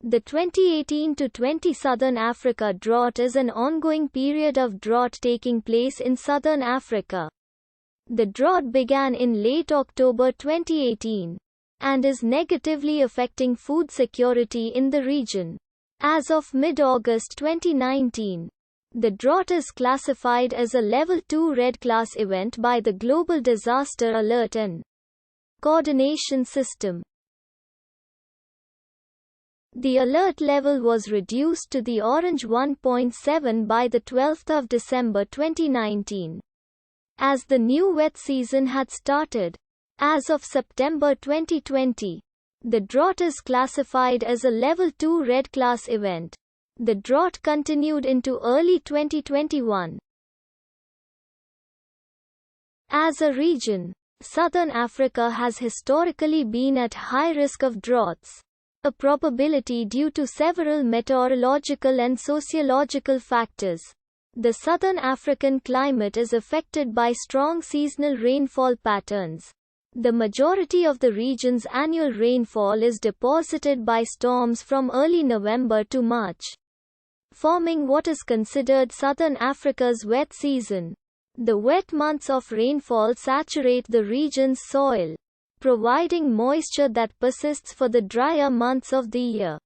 The 2018-20 Southern Africa drought is an ongoing period of drought taking place in Southern Africa. The drought began in late October 2018 and is negatively affecting food security in the region. As of mid-August 2019, the drought is classified as a Level 2 Red Class event by the Global Disaster Alert and Coordination System. The alert level was reduced to the orange 1.7 by the 12th of December 2019, as the new wet season had started. As of September 2020, the drought is classified as a Level 2 Red Class event. The drought continued into early 2021. As a region, Southern Africa has historically been at high risk of droughts, a probability due to several meteorological and sociological factors. The Southern African climate is affected by strong seasonal rainfall patterns. The majority of the region's annual rainfall is deposited by storms from early November to March, forming what is considered Southern Africa's wet season. The wet months of rainfall saturate the region's soil, providing moisture that persists for the drier months of the year.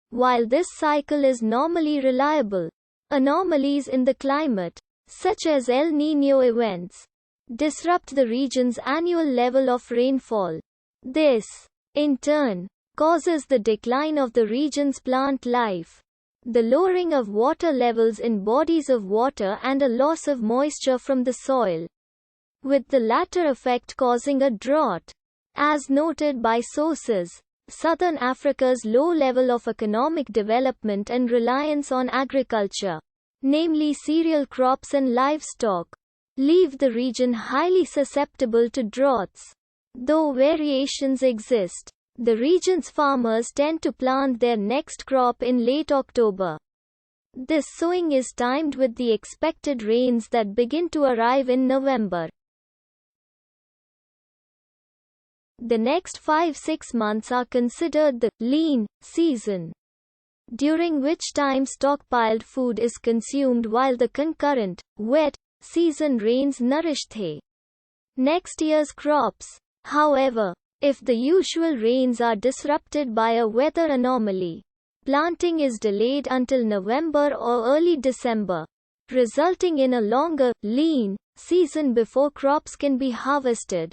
While this cycle is normally reliable, anomalies in the climate, such as El Niño events, disrupt the region's annual level of rainfall. This, in turn, causes the decline of the region's plant life, the lowering of water levels in bodies of water and a loss of moisture from the soil, with the latter effect causing a drought. As noted by sources, Southern Africa's low level of economic development and reliance on agriculture, namely cereal crops and livestock, leave the region highly susceptible to droughts. Though variations exist, the region's farmers tend to plant their next crop in late October. This sowing is timed with the expected rains that begin to arrive in November. The next 5-6 months are considered the lean season, during which time stockpiled food is consumed while the concurrent wet season rains nourish the next year's crops. However, if the usual rains are disrupted by a weather anomaly, planting is delayed until November or early December, resulting in a longer lean season before crops can be harvested.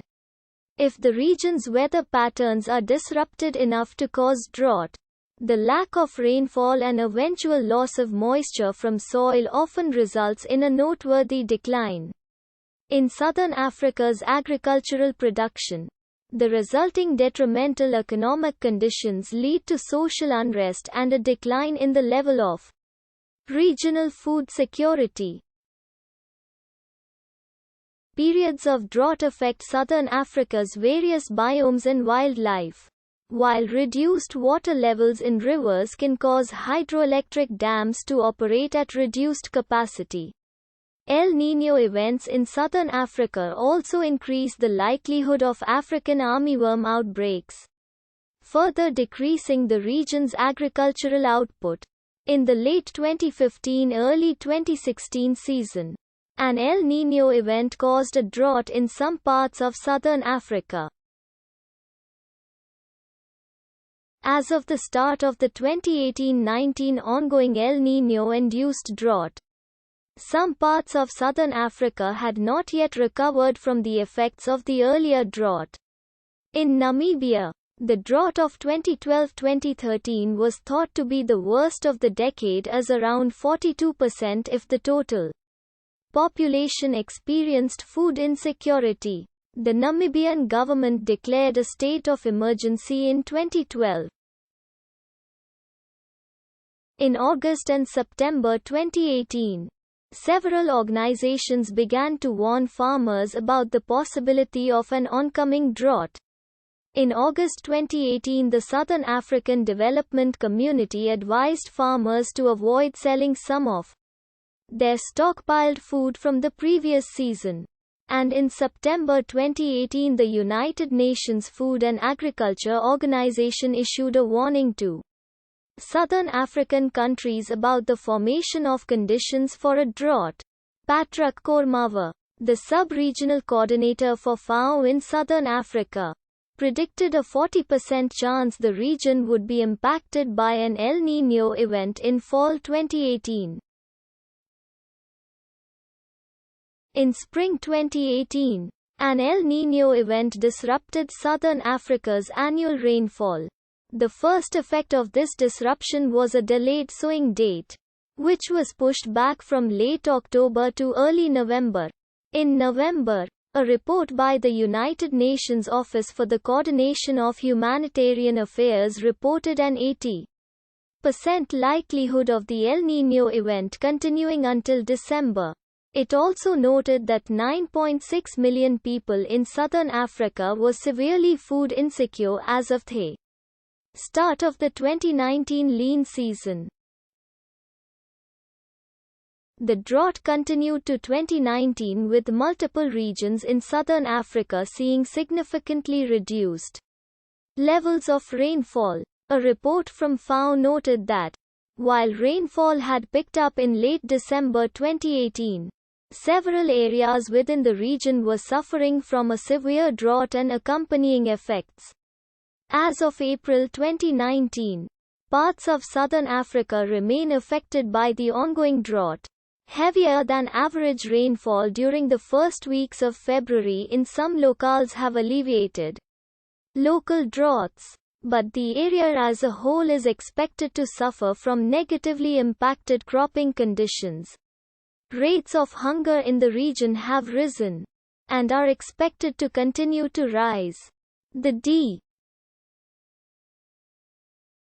If the region's weather patterns are disrupted enough to cause drought, the lack of rainfall and eventual loss of moisture from soil often results in a noteworthy decline in Southern Africa's agricultural production. The resulting detrimental economic conditions lead to social unrest and a decline in the level of regional food security. Periods of drought affect Southern Africa's various biomes and wildlife. While reduced water levels in rivers can cause hydroelectric dams to operate at reduced capacity, El Niño events in Southern Africa also increase the likelihood of African armyworm outbreaks, further decreasing the region's agricultural output. In the late 2015-early 2016 season, an El Niño event caused a drought in some parts of Southern Africa. As of the start of the 2018-19 ongoing El Niño-induced drought, some parts of Southern Africa had not yet recovered from the effects of the earlier drought. In Namibia, the drought of 2012-2013 was thought to be the worst of the decade, as around 42% of the total population experienced food insecurity. The Namibian government declared a state of emergency in 2012. In August and September 2018, several organizations began to warn farmers about the possibility of an oncoming drought. In August 2018, the Southern African Development Community advised farmers to avoid selling some of their stockpiled food from the previous season. And in September 2018, the United Nations Food and Agriculture Organization issued a warning to southern African countries about the formation of conditions for a drought. Patrak Kormawa, the sub-regional coordinator for FAO in southern Africa, predicted a 40% chance the region would be impacted by an El Niño event in fall 2018. In spring 2018, an El Niño event disrupted southern Africa's annual rainfall. The first effect of this disruption was a delayed sowing date, which was pushed back from late October to early November. In November, a report by the United Nations Office for the Coordination of Humanitarian Affairs reported an 80% likelihood of the El Niño event continuing until December. It also noted that 9.6 million people in southern Africa were severely food insecure as of the start of the 2019 lean season. The drought continued to 2019, with multiple regions in southern Africa seeing significantly reduced levels of rainfall. A report from FAO noted that, while rainfall had picked up in late December 2018, several areas within the region were suffering from a severe drought and accompanying effects. As of April 2019, parts of southern Africa remain affected by the ongoing drought. Heavier than average rainfall during the first weeks of February in some locales have alleviated local droughts, but the area as a whole is expected to suffer from negatively impacted cropping conditions. Rates of hunger in the region have risen and are expected to continue to rise. The